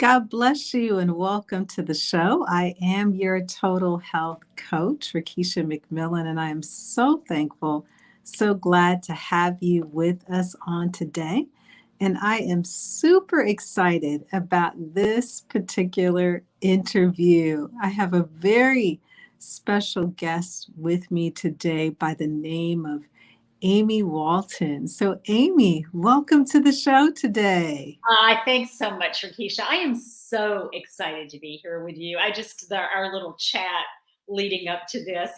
God bless you and welcome to the show. I am your total health coach, Rakesha McMillan, and I am so thankful, so glad to have you with us on today. And I am super excited about this particular interview. I have a very special guest with me today by the name of Amy Walton. So, Amy, welcome to the show today. Thanks so much, Rakesha. I am so excited to be here with you. Our little chat leading up to this,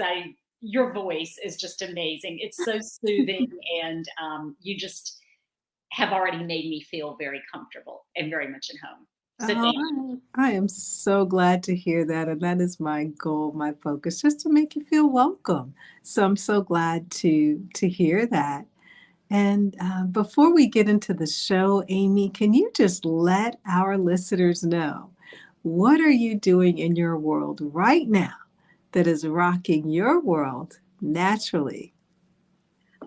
your voice is just amazing. It's so soothing, and you just have already made me feel very comfortable and very much at home. So thank you. I am so glad to hear that. And that is my goal, my focus, just to make you feel welcome. So I'm so glad to hear that. And before we get into the show, Amy, can you just let our listeners know what are you doing in your world right now that is rocking your world naturally?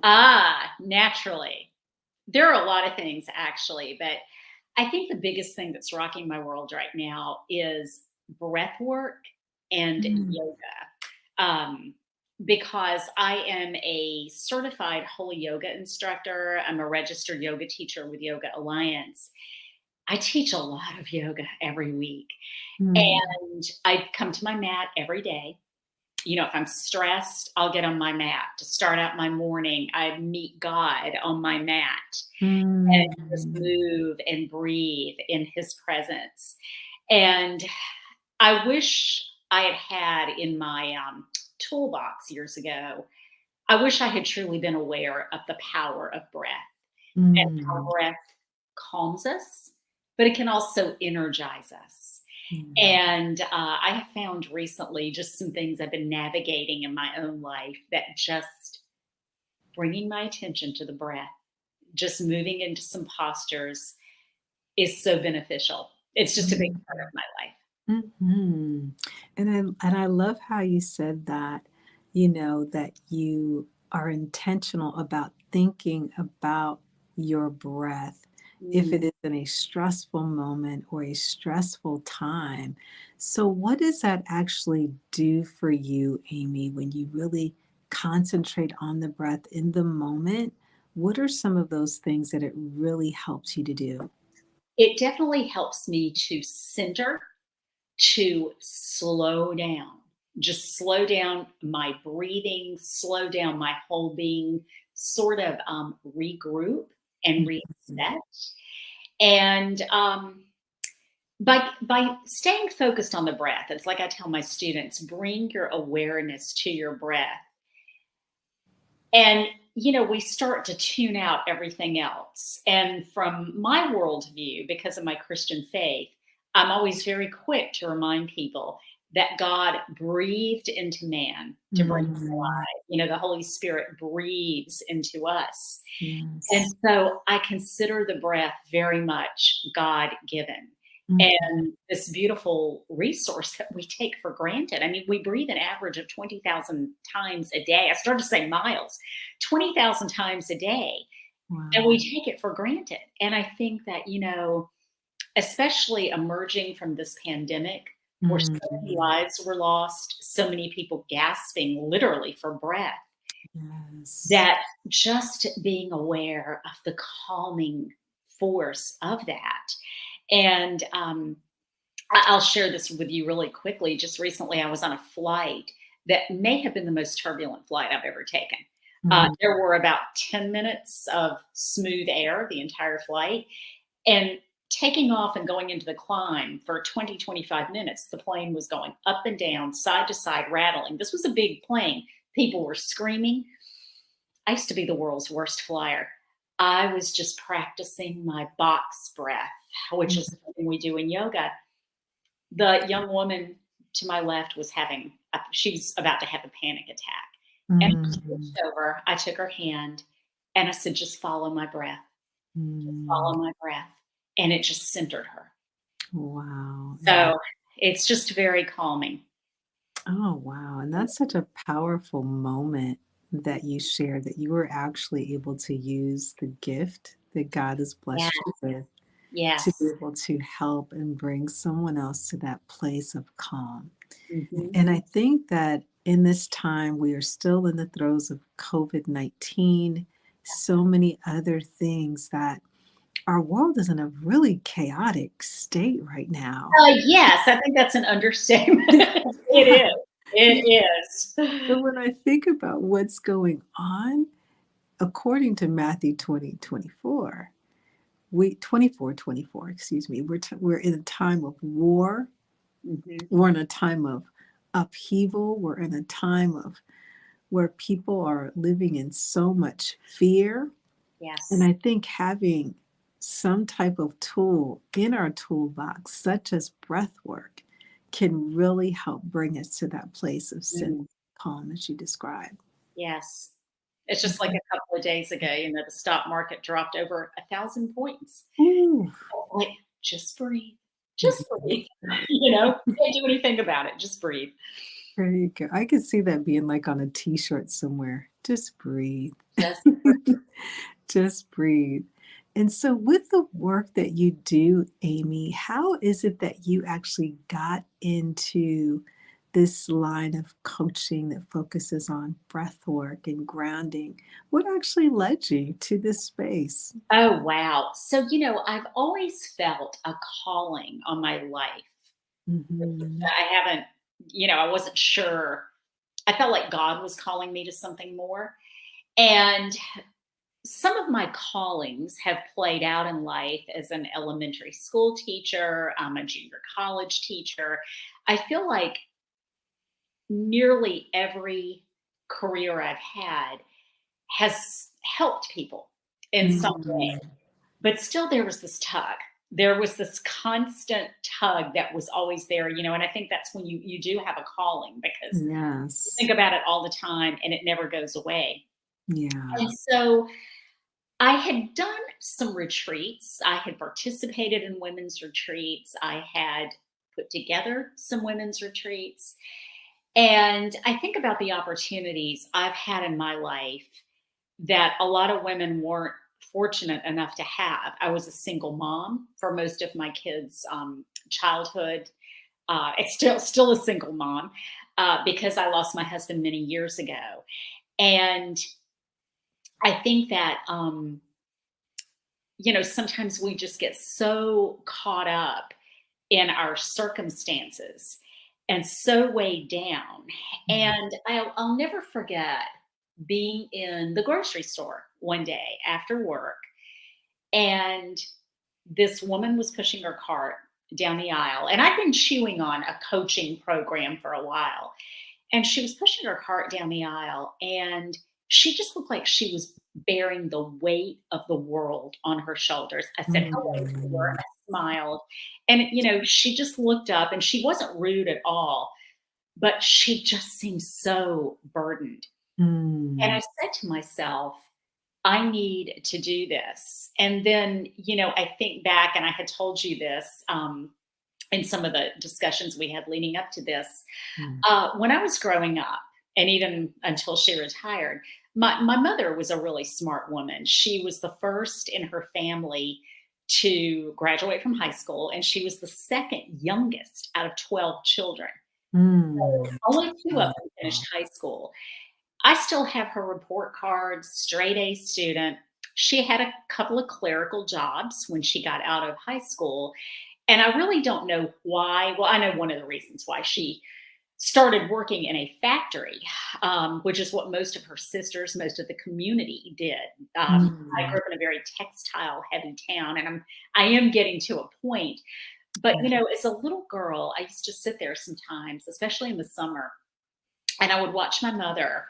Naturally. There are a lot of things actually, but I think the biggest thing that's rocking my world right now is breath work and Mm. yoga. Um, because I am a certified holy yoga instructor, I'm a registered yoga teacher with Yoga Alliance. I teach a lot of yoga every week, Mm. and I come to my mat every day. If I'm stressed, I'll get on my mat to start out my morning. I meet God on my mat and just Mm. move and breathe in his presence. And I wish I had had in my toolbox years ago, I wish I had truly been aware of the power of breath and how Mm. breath calms us, but it can also energize us. Mm. And I have found recently just some things I've been navigating in my own life that just bringing my attention to the breath, just moving into some postures is so beneficial. It's just a big Mm. part of my life. Mhm. And I love how you said that, that you are intentional about thinking about your breath if Mm. it is in a stressful moment or a stressful time. So what does that actually do for you, Amy, when you really concentrate on the breath in the moment? What are some of those things that it really helps you to do? It definitely helps me to center, to slow down, just slow down my breathing, slow down my whole being, sort of regroup and Mhm. reset. And by staying focused on the breath, it's like I tell my students, bring your awareness to your breath. And, we start to tune out everything else. And from my worldview, because of my Christian faith, I'm always very quick to remind people that God breathed into man to bring us Mhm. alive. The Holy Spirit breathes into us. And Yes. so I consider the breath very much God given Mhm. and this beautiful resource that we take for granted. I mean, we breathe an average of 20,000 times a day. I started to say miles, 20,000 times a day. And we Wow. take it for granted. And I think that, especially emerging from this pandemic where so many Mhm. lives were lost, so many people gasping literally for breath, Yes. that just being aware of the calming force of that. And I'll share this with you really quickly. Just recently, I was on a flight that may have been the most turbulent flight I've ever taken. Mhm. There were about 10 minutes of smooth air the entire flight. And taking off and going into the climb for 20, 25 minutes, the plane was going up and down, side to side, rattling. This was a big plane. People were screaming. I used to be the world's worst flyer. I was just practicing my box breath, which is something we do in yoga. The young woman to my left was she's about to have a panic attack. And I Mhm. reached over, I took her hand, and I said, just follow my breath, just Mm. follow my breath. And it just centered her. Wow. Yeah. So it's just very calming. Oh, wow. And that's such a powerful moment that you shared that you were actually able to use the gift that God has Yeah. blessed you with. to be Yes. able to help and bring someone else to that place of calm. Hmm. And I think that in this time, we are still in the throes of COVID-19, so many other things that our world is in a really chaotic state right now. Yes, I think that's an understatement. It is. It is. And when I think about what's going on, according to Matthew 20:24, we 24:24, excuse me, we're in a time of war. Hmm. We're in a time of upheaval. We're in a time of where people are living in so much fear. And Yes. I think having some type of tool in our toolbox, such as breath work, can really help bring us to that place of sense Mm, calm as you described. yes. It's just like Mhm. a couple of days ago, the stock market dropped over 1,000 points. Ooh, Like, just breathe. Just mhm. breathe. Can't do anything about it. Just breathe. There you go. I could see that being like on a t-shirt somewhere. Just breathe. Just Just breathe. And so, with the work that you do, Amy, how is it that you actually got into this line of coaching that focuses on breath work and grounding? What actually led you to this space? Oh, wow. So, I've always felt a calling on my life. Mhm. I haven't, I wasn't sure. I felt like God was calling me to something more. And some of my callings have played out in life as an elementary school teacher. I'm a junior college teacher. I feel like nearly every career I've had has helped people in some way. Mm. But still, there was this tug. There was this constant tug that was always there, and I think that's when you do have a calling because you Yes. think about it all the time and it never goes away. Yeah. And so I had done some retreats. I had participated in women's retreats. I had put together some women's retreats. And I think about the opportunities I've had in my life that a lot of women weren't fortunate enough to have. I was a single mom for most of my kids' childhood. It's still a single mom because I lost my husband many years ago, and I think that sometimes we just get so caught up in our circumstances and so weighed down. Mm. And I'll never forget being in the grocery store one day after work, and this woman was pushing her cart down the aisle. And I've been chewing on a coaching program for a while. And she was pushing her cart down the aisle, and she just looked like she was bearing the weight of the world on her shoulders. I said hello to her. Mm. I smiled. And, she just looked up and she wasn't rude at all, but she just seemed so burdened. And I Mm. said to myself, I need to do this. And then, I think back, and I had told you this in some of the discussions we had leading up to this. Mm. When I was growing up, and even until she retired, my mother was a really smart woman. She was the first in her family to graduate from high school, and she was the second youngest out of 12 children. Mm. Only two of Wow. them finished high school. I still have her report cards, straight A student. She had a couple of clerical jobs when she got out of high school. And I really don't know why. Well, I know one of the reasons why she started working in a factory, which is what most of her sisters, most of the community did. I Mm. grew up in a very textile heavy town, and I am getting to a point. But Yeah. as a little girl, I used to sit there sometimes, especially in the summer, and I would watch my mother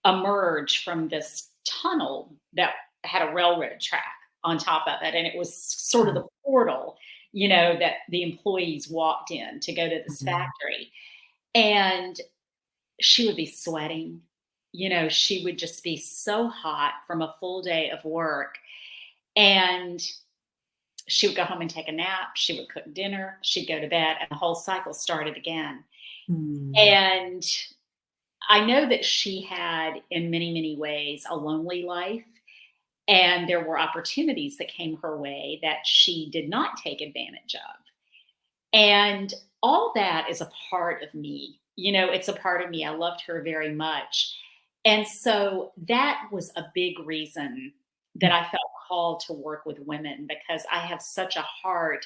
emerge from this tunnel that had a railroad track on top of it. And it was sort of Mm. the portal, that the employees walked in to go to this Mhm. factory. And she would be sweating. She would just be so hot from a full day of work. And she would go home and take a nap. She would cook dinner. She'd go to bed, and the whole cycle started again. Mm. And I know that she had, in many, many ways, a lonely life. And there were opportunities that came her way that she did not take advantage of. And all that is a part of me. It's a part of me. I loved her very much. And so that was a big reason that I felt called to work with women, because I have such a heart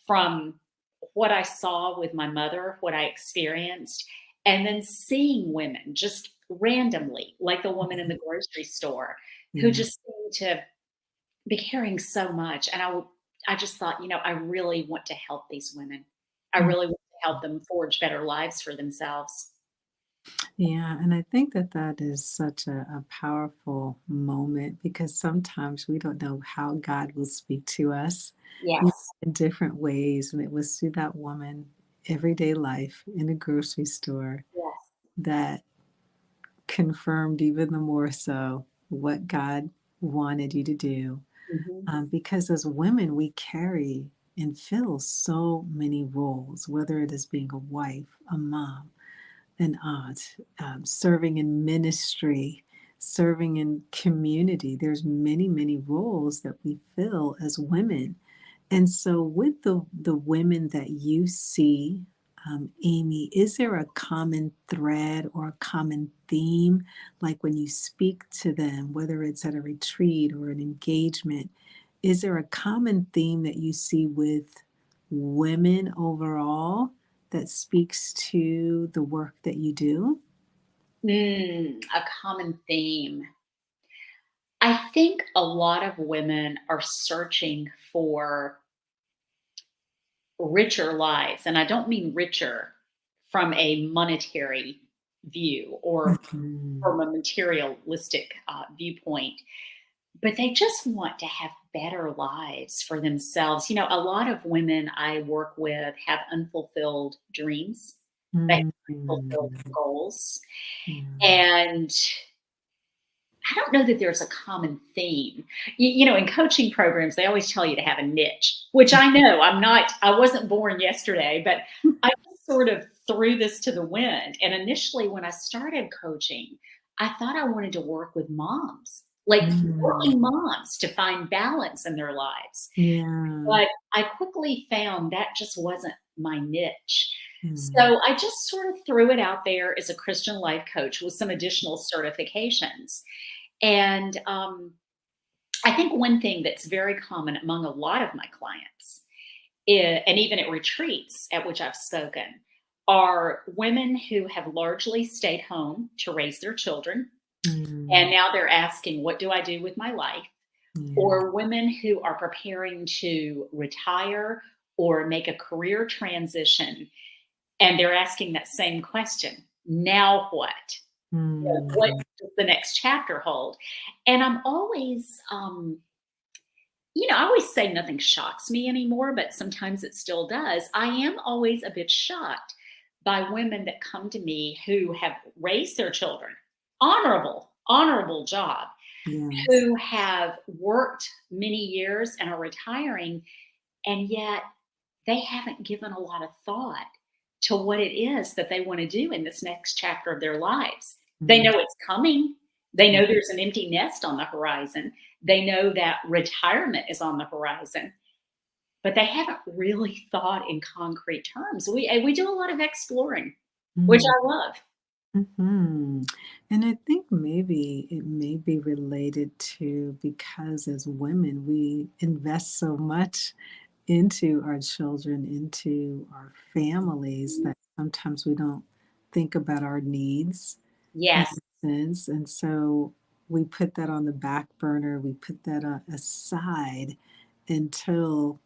from what I saw with my mother, what I experienced, and then seeing women just randomly, like the woman in the grocery store, who Yeah. just seemed to be caring so much. And I just thought, I really want to help these women. I Mm. really want to help them forge better lives for themselves. Yeah, and I think that that is such a powerful moment because sometimes we don't know how God will speak to us Yes. in different ways. And it was through that woman, everyday life in a grocery store, Yes. that confirmed even the more so what God wanted you to do. Mhm. Because as women, we carry and fill so many roles, whether it is being a wife, a mom, an aunt, serving in ministry, serving in community. There's many, many roles that we fill as women. And so, with the women that you see, Amy, is there a common thread or a common theme? Like when you speak to them, whether it's at a retreat or an engagement, is there a common theme that you see with women overall that speaks to the work that you do? A common theme. I think a lot of women are searching for richer lives. And I don't mean richer from a monetary view or Mhm. from a materialistic viewpoint, but they just want to have better lives for themselves. A lot of women I work with have unfulfilled dreams, they have unfulfilled Mhm. goals. Yeah. And I don't know that there's a common theme. In coaching programs, they always tell you to have a niche, which I know I wasn't born yesterday, but I just sort of threw this to the wind. And initially, when I started coaching, I thought I wanted to work with moms, like Mm. working moms to find balance in their lives. Yeah. But I quickly found that just wasn't my niche. Mm. So I just sort of threw it out there as a Christian life coach with some additional certifications. And I think one thing that's very common among a lot of my clients, and even at retreats at which I've spoken, are women who have largely stayed home to raise their children. And Mm. now they're asking, what do I do with my life? Yeah. Or women who are preparing to retire or make a career transition. And they're asking that same question, now what? What Mm. does the next chapter hold? And I'm always, I always say nothing shocks me anymore, but sometimes it still does. I am always a bit shocked by women that come to me who have raised their children, honorable job, Yes. who have worked many years and are retiring, and yet they haven't given a lot of thought to what it is that they want to do in this next chapter of their lives. They Mm. know it's coming. They know there's an empty nest on the horizon. They know that retirement is on the horizon, but they haven't really thought in concrete terms. We do a lot of exploring, which Mm. I love. Mhm. And I think maybe it may be related to because as women, we invest so much into our children, into our families, that sometimes we don't think about our needs in Yes, a sense. And so we put that on the back burner, we put that aside until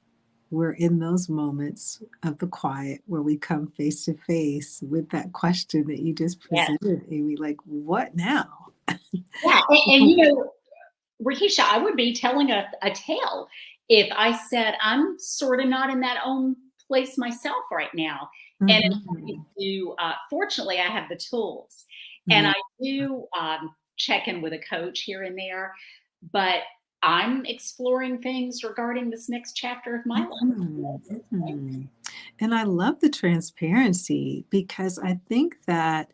we're in those moments of the quiet where we come face to face with that question that you just yes, presented, Amy, like, what now? yeah. And Rahisha, I would be telling a tale if I said I'm sort of not in that own place myself right now. And if I Mhm. do, fortunately, I have the tools, and Yeah. I do check in with a coach here and there. But I'm exploring things regarding this next chapter of my Mhm, life. mhm. And I love the transparency because I think that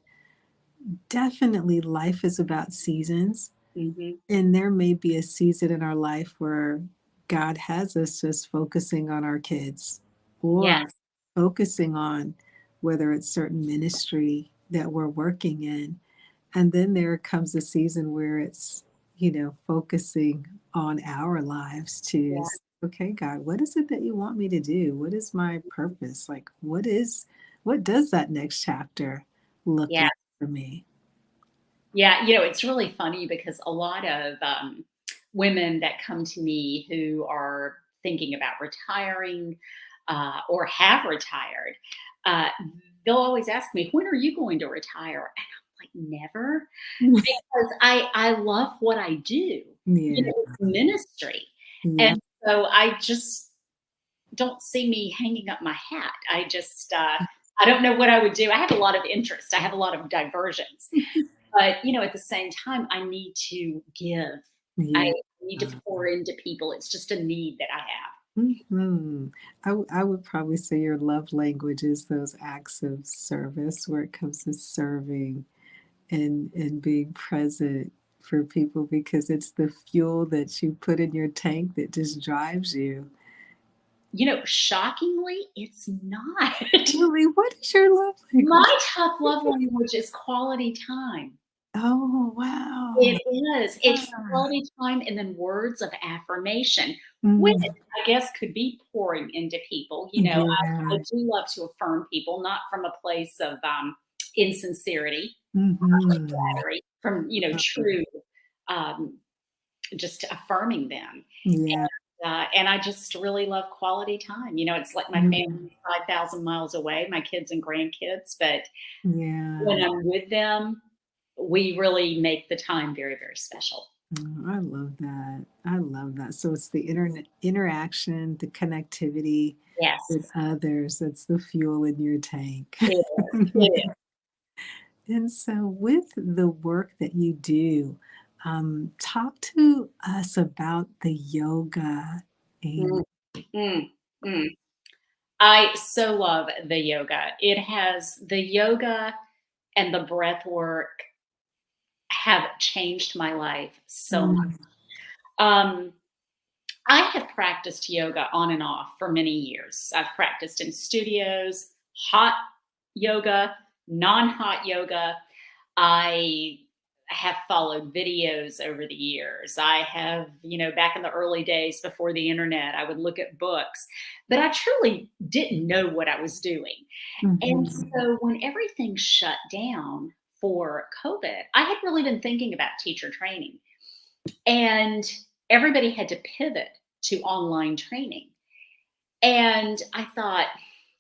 definitely life is about seasons. Mhm. And there may be a season in our life where God has us just focusing on our kids or Yes. focusing on whether it's certain ministry that we're working in. And then there comes a season where it's, focusing on our lives to, Yeah. okay, God, what is it that you want me to do? What is my purpose? Like, what does that next chapter look Yeah. like for me? Yeah, it's really funny because a lot of women that come to me who are thinking about retiring or have retired, uh, they'll always ask me, "When are you going to retire?" And I'm like, "Never," because I love what I do. Yeah. It's ministry, Yeah. and so I just don't see me hanging up my hat. I don't know what I would do. I have a lot of interest. I have a lot of diversions. But, at the same time, I need to give. I Yeah. need to pour into people. It's just a need that I have. Mhm. I would probably say your love language is those acts of service where it comes to serving and being present for people because it's the fuel that you put in your tank that just drives you. Shockingly, it's not. Really, what is your love language? My top love language is quality time. Oh, wow. It is. It's Ah. quality time and then words of affirmation, which Mm. I guess could be pouring into people. I Yeah. do love to affirm people, not from a place of insincerity, Mhm. flattery, from Love it. true, um, just affirming them. Yeah. And I just really love quality time. It's like my family's Mhm. 5,000 miles away, my kids and grandkids, but Yeah. when I'm with them, we really make the time very, very special. Oh, I love that. I love that. So it's the internet interaction, the connectivity with Yes, others that's the fuel in your tank. it is. It is. And so with the work that you do, talk to us about the yoga, Mm, Amy. mm, mm. I so love the yoga. The yoga and the breath work have changed my life so much. Mm, Um, I have practiced yoga on and off for many years. I've practiced in studios, hot yoga, non hot yoga. I have followed videos over the years. I have, back in the early days before the internet, I would look at books, but I truly didn't know what I was doing. And mhm, so when everything shut down for COVID, I had really been thinking about teacher training. And everybody had to pivot to online training. And I thought,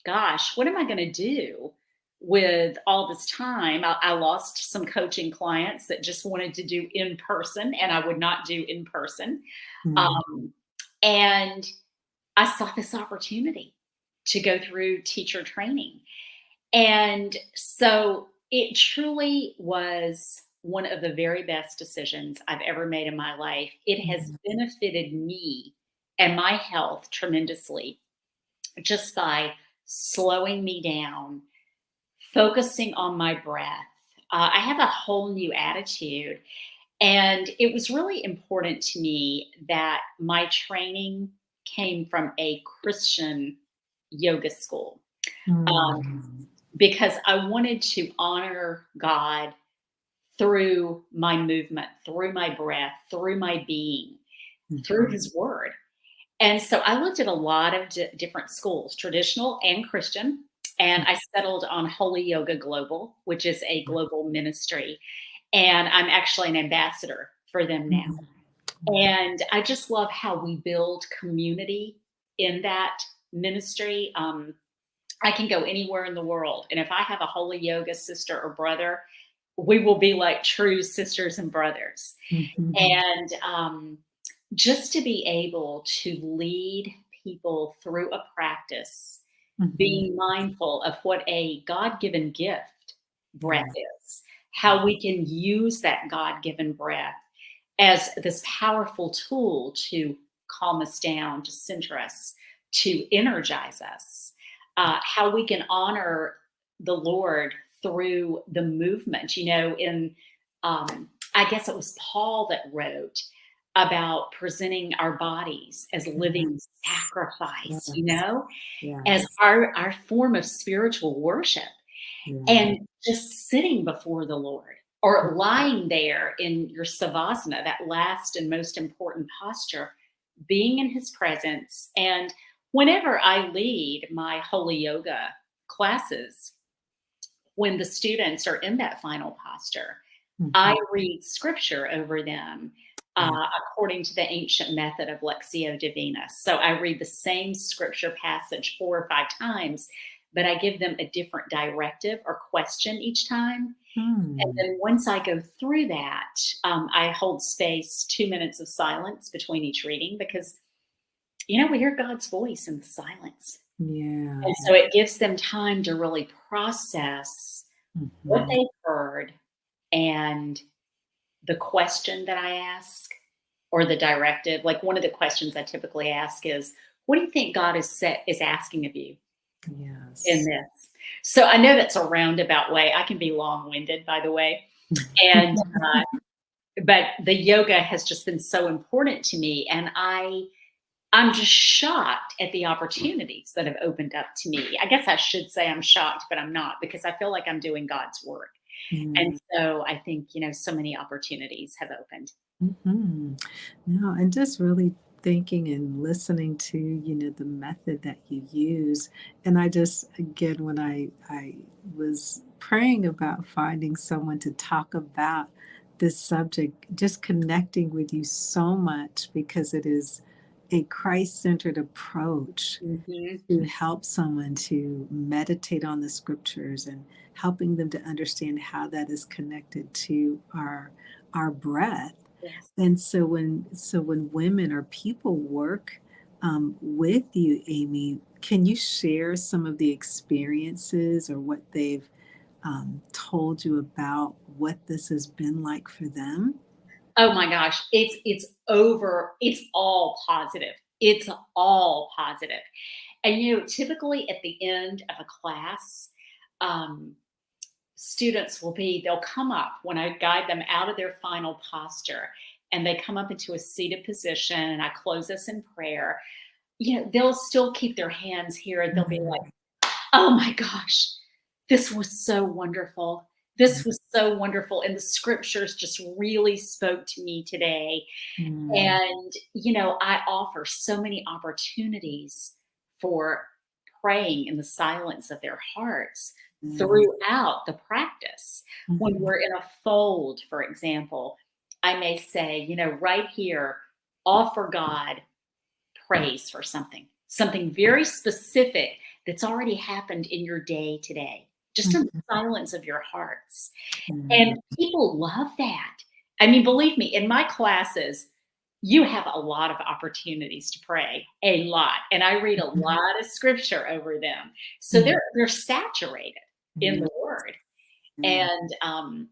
gosh, what am I going to do with all this time? I lost some coaching clients that just wanted to do in person, and I would not do in person. mm, Um, and I saw this opportunity to go through teacher training. And so it truly was one of the very best decisions I've ever made in my life. It has mm, benefited me and my health tremendously just by slowing me down, focusing on my breath. I have a whole new attitude. And it was really important to me that my training came from a Christian yoga school um, mm, because I wanted to honor God through my movement, through my breath, through my being, through mhm, His Word. And so I looked at a lot of different schools, traditional and Christian, and I settled on Holy Yoga Global, which is a global ministry. And I'm actually an ambassador for them now. mm, And I just love how we build community in that ministry. I can go anywhere in the world. And if I have a holy yoga sister or brother, we will be like true sisters and brothers. mhm, And just to be able to lead people through a practice, mhm, being mindful of what a God given gift breath yeah, is, how we can use that God given breath as this powerful tool to calm us down, to center us, to energize us, how we can honor the Lord through the movement. In I guess it was Paul that wrote about presenting our bodies as living Yes. sacrifice, Yes. as Yes. our form of spiritual worship. Yeah. And just sitting before the Lord or lying there in your savasana, that last and most important posture, being in his presence. And whenever I lead my holy yoga classes, when the students are in that final posture, I Mhm. read scripture over them Yeah. according to the ancient method of Lectio Divina. So I read the same scripture passage 4 or 5 times, but I give them a different directive or question each time. And Hmm. then once I go through that, I hold space, 2 minutes of silence between each reading because, we hear God's voice in the silence. Yeah. And so it gives them time to really process what Mhm. they've heard and the question that I ask or the directive. Like one of the questions I typically ask is, what do you think God is asking of you in Yes. this? So I know that's a roundabout way. I can be long-winded, by the way. And but the yoga has just been so important to me. And I'm just shocked at the opportunities that have opened up to me. I guess I should say I'm shocked, but I'm not because I feel like I'm doing God's work. And Yeah. so I think, so many opportunities have opened. Mhm. No, and just really thinking and listening to, the method that you use. And I just, again, when I was praying about finding someone to talk about this subject, just connecting with you so much because it is a Christ-centered approach Mhm. to help someone to meditate on the scriptures and helping them to understand how that is connected to our breath. Yes. And so when women or people work with you, Amy, can you share some of the experiences or what they've told you about what this has been like for them? Oh my gosh, it's all positive. It's all positive. And typically at the end of a class, um, students they'll come up when I guide them out of their final posture and they come up into a seated position and I close us in prayer. They'll still keep their hands here and they'll be like, Mhm. oh my gosh, this was so wonderful. This was so wonderful. And the scriptures just really spoke to me today. Mm. And, I offer so many opportunities for praying in the silence of their hearts Yeah. throughout the practice. When Mhm. we're in a fold, for example, I may say, right here, offer God praise for something very specific that's already happened in your day today, just in the Mhm. silence of your hearts. Yeah. And people love that. I mean, believe me, in my classes, you have a lot of opportunities to pray, a lot. And I read a Mhm. lot of scripture over them. So Mhm. they're saturated in Yeah. the word. Yeah. And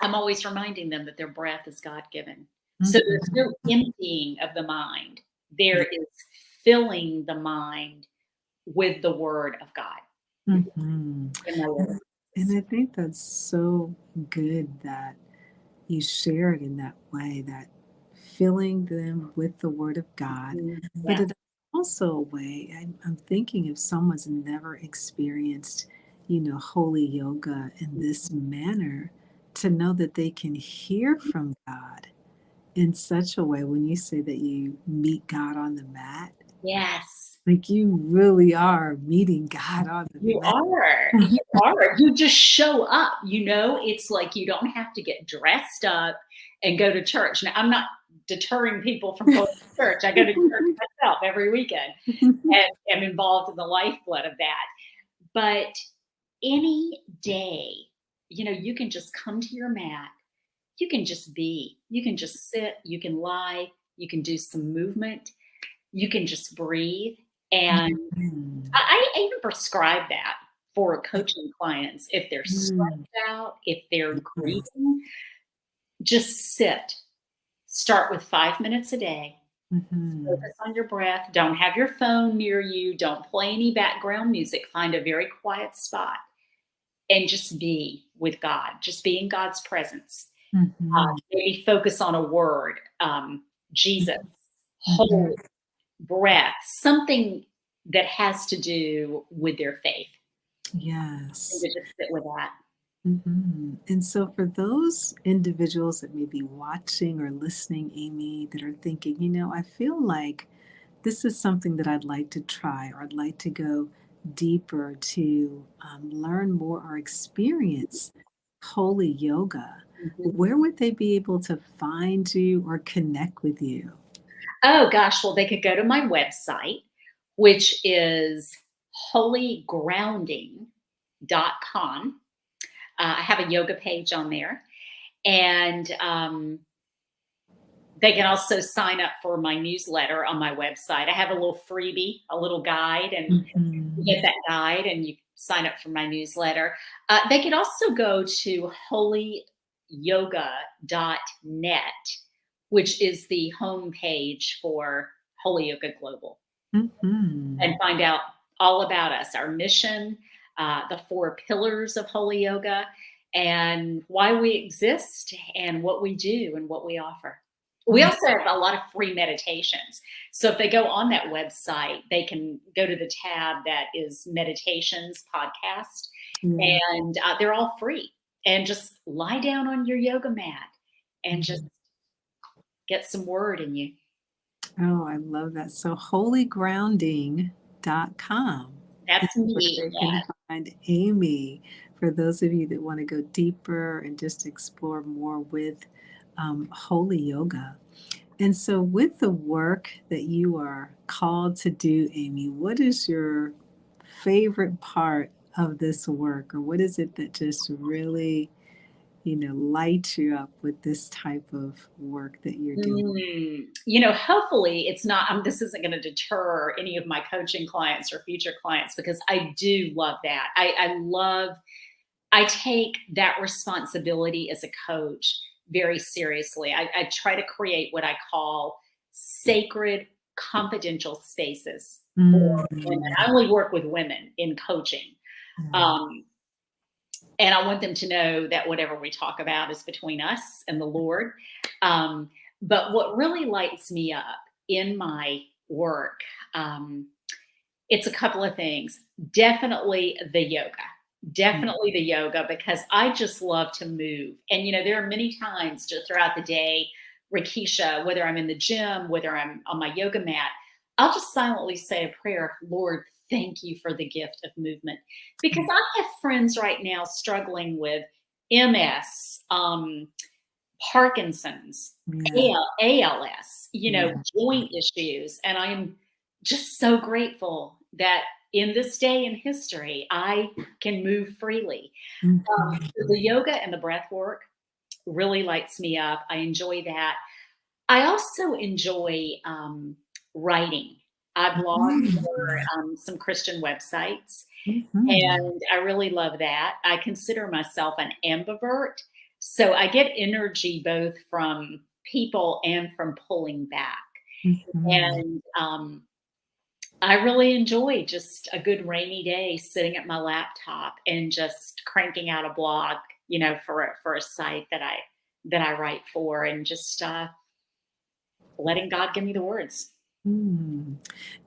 I'm always reminding them that their breath is God given. So there's no Mhm. emptying of the mind. There Yeah. is filling the mind with the word of God Mhm. in my yoga And classes. I think that's so good that you share it in that way, that filling them with the Word of God. Mhm. But Yes. it also a way, I'm thinking if someone's never experienced, holy yoga in this manner, to know that they can hear from God in such a way when you say that you meet God on the mat, Yes. like you really are meeting God on the You mat. are. You are. You just show up, it's like you don't have to get dressed up and go to church. Now, I'm not deterring people from going to church. I go to church myself every weekend and am involved in the lifeblood of that. But any day, you can just come to your mat. You can just be. You can just sit. You can lie. You can do some movement. You can just breathe. And Mhm. I even prescribe that for coaching clients. If they're Mm. stressed out, if they're Yes. grieving, just sit. Start with 5 minutes a day. Mhm. Focus on your breath. Don't have your phone near you. Don't play any background music. Find a very quiet spot and just be with God. Just be in God's presence. Mhm. Maybe focus on a word, Jesus, Mhm. holy, breath, something that has to do with their faith, and Yes. to just sit with that. Mhm. And so, for those individuals that may be watching or listening, Amy, that are thinking, I feel like this is something that I'd like to try, or I'd like to go deeper to learn more or experience holy yoga, Mhm. where would they be able to find you or connect with you? Oh gosh, well, they could go to my website, which is holygrounding.com. I have a yoga page on there, and they can also sign up for my newsletter on my website. I have a little freebie, a little guide, and you Mhm. get that guide and you sign up for my newsletter. They could also go to holyyoga.net, which is the homepage for Holy Yoga Global, and Mhm. find out all about us, our mission, the 4 pillars of Holy Yoga, and why we exist, and what we do, and what we offer. We Oh, also have a lot of free meditations. So if they go on that website, they can go to the tab that is Meditations Podcast, yeah. and they're all free. And just lie down on your yoga mat and just Mhm. get some word in you. Oh, I love that. So holygrounding.com is That's where me. they Yeah. can find Amy. For those of you that want to go deeper and just explore more with holy yoga. And so, with the work that you are called to do, Amy, what is your favorite part of this work, or what is it that just really, lights you up with this type of work that you're doing? Hopefully it's not, this isn't going to deter any of my coaching clients or future clients, because I do love that. I take that responsibility as a coach very seriously. I try to create what I call sacred, confidential spaces for women. Mm, I only work with women in coaching. yeah. Um, and I want them to know that whatever we talk about is between us and the Lord. Um, but what really lights me up in my work, um, it's a couple of things. Definitely the yoga. Mm, Definitely the yoga, because I just love to move. And there are many times just throughout the day, Rakisha, whether I'm in the gym, whether I'm on my yoga mat, I'll just silently say a prayer, Lord, thank you for the gift of movement. Because mm, I have friends right now struggling with MS, Parkinson's, yeah. ALS, Yeah. joint issues. And I am just so grateful that in this day in history, I can move freely. Mhm. So the yoga and the breath work really lights me up. I enjoy that. I also enjoy writing. I blog for Mm, some Christian websites, mhm. and I really love that. I consider myself an ambivert. So I get energy both from people and from pulling back. Mhm. And I really enjoy just a good rainy day sitting at my laptop and just cranking out a blog, for a site that I write for, and just letting God give me the words. Mm.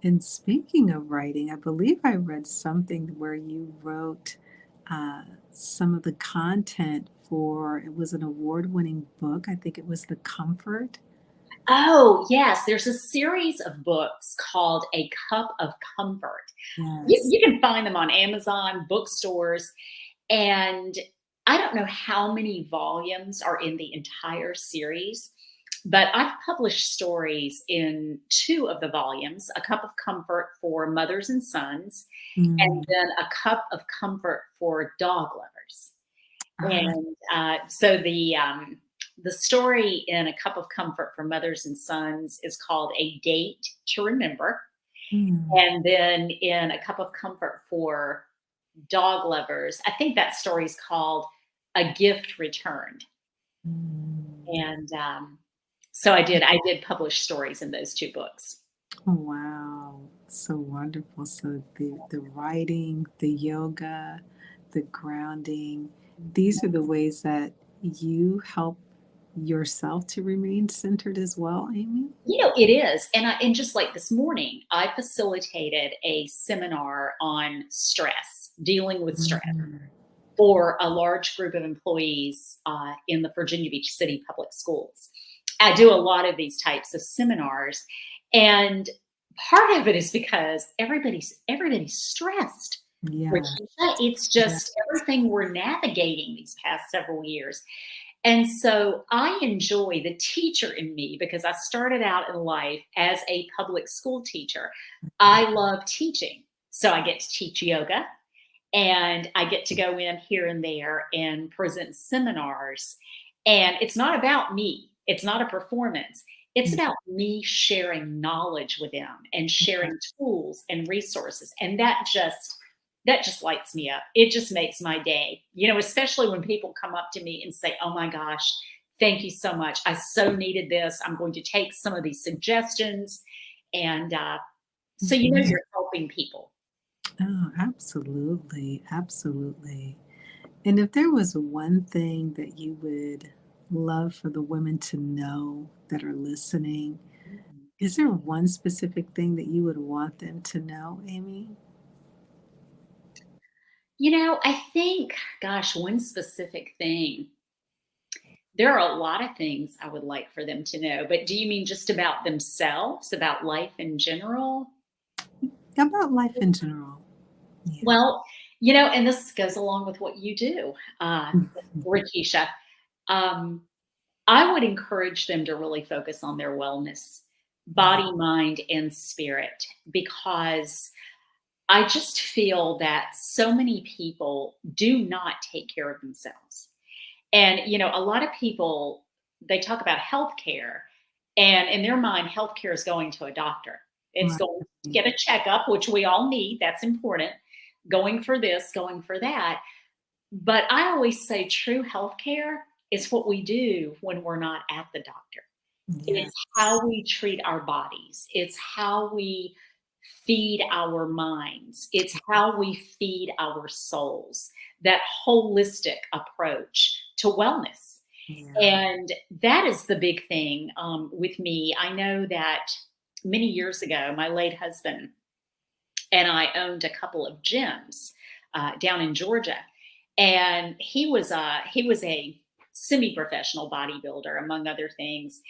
And speaking of writing, I believe I read something where you wrote some of the content for, it was an award-winning book. I think it was The Comfort. Oh, yes, there's a series of books called A Cup of Comfort. You, Yes. you can find them on Amazon, bookstores, and I don't know how many volumes are in the entire series, but I've published stories in 2 of the volumes, A Cup of Comfort for Mothers and Sons, and Mm. then A Cup of Comfort for Dog Lovers. Ah, And so the story in A Cup of Comfort for Mothers and Sons is called A Date to Remember. mm, And then in A Cup of Comfort for Dog Lovers, I think that story is called A Gift Returned. mm. And so I did publish stories in those 2 books. Oh, wow. So wonderful. So the writing, the yoga, the grounding, these are the ways that you help yourself to remain centered as well, Amy? It is. And just like this morning, I facilitated a seminar on stress, dealing with stress Mhm. for a large group of employees in the Virginia Beach City Public Schools. I do a lot of these types of seminars, and part of it is because everybody's stressed. Yeah, Rakisha, it's yeah. just everything we're navigating these past several years. And so I enjoy the teacher in me because I started out in life as a public school teacher. I love teaching. So I get to teach yoga, and I get to go in here and there and present seminars. And it's not about me, it's not a performance. It's Yeah, about me sharing knowledge with them and sharing tools and resources. And that just lights me up. It just makes my day. Especially when people come up to me and say, "Oh my gosh, thank you so much. I so needed this. I'm going to take some of these suggestions." And so mhm. you're helping people. Oh, absolutely, absolutely. And if there was one thing that you would love for the women to know that are listening, is there one specific thing that you would want them to know, Amy? I think, gosh, one specific thing. There are a lot of things I would like for them to know, but do you mean just about themselves, about life in general? About life in general. Yeah. Well, and this goes along with what you do, Rakisha. Um, I would encourage them to really focus on their wellness, Yeah. body, mind, and spirit, because I just feel that so many people do not take care of themselves. And, a lot of people, they talk about healthcare, and in their mind, healthcare is going to a doctor. It's Right. going to get a checkup, which we all need. That's important. Going for this, going for that. But I always say true healthcare is what we do when we're not at the doctor. It's Yes. how we treat our bodies. It's how we feed our minds. It's how we feed our souls. That holistic approach to wellness. Yeah. And that is the big thing with me. I know that many years ago, my late husband and I owned a couple of gyms down in Georgia, and he was a semi-professional bodybuilder, among other things.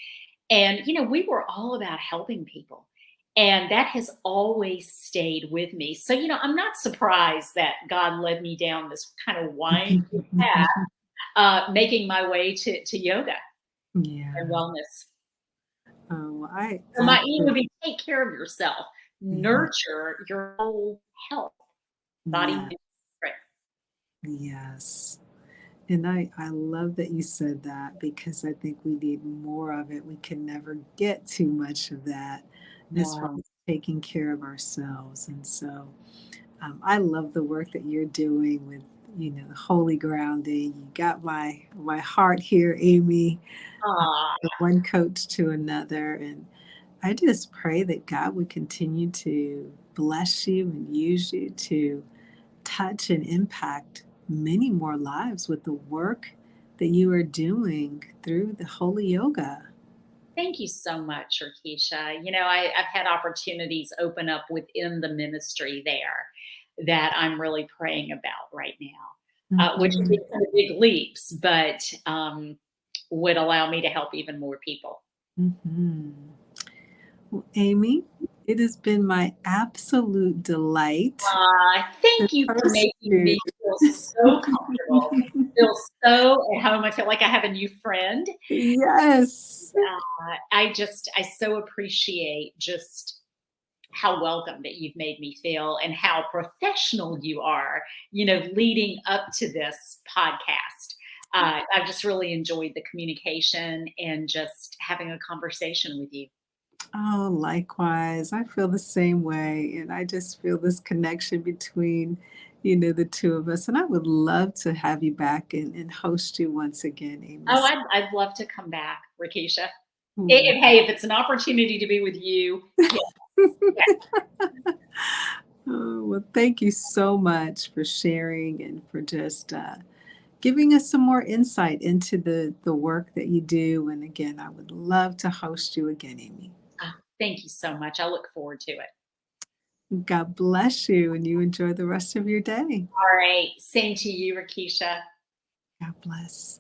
And, we were all about helping people. And that has always stayed with me. So, I'm not surprised that God led me down this kind of winding path, making my way to yoga and Yeah. wellness. Oh, So my aim would be take care of yourself, yeah. nurture your whole health, body, Yeah. mind, spirit. Yes. And I love that you said that because I think we need more of it. We can never get too much of that as far No. as taking care of ourselves. And so I love the work that you're doing with, the holy grounding. You got my heart here, Amy, Ah, from one coach to another. And I just pray that God would continue to bless you and use you to touch and impact many more lives with the work that you are doing through the holy yoga. thank you so much, Rakisha. I've had opportunities open up within the ministry there that I'm really praying about right now, which would be Mhm. kind of big leaps, but would allow me to help even more people. Mhm. Well, Amy, it has been my absolute delight to Thank you for host making you. me feel so comfortable, feel so at home. I feel like I have a new friend. Yes. I so appreciate just how welcome that you've made me feel and how professional you are, leading up to this podcast. I've just really enjoyed the communication and just having a conversation with you. Oh, likewise. I feel the same way. And I just feel this connection between, the two of us. And I would love to have you back and host you once again, Amy. Oh, I'd love to come back, Rakisha. So- Hey, if it's an opportunity to be with you, yeah, yeah. Oh, well, thank you so much for sharing and for just, giving us some more insight into the work that you do. And again, I would love to host you again, Amy. Thank you so much. I look forward to it. God bless you, and you enjoy the rest of your day. All right. Same to you, Rakisha. God bless.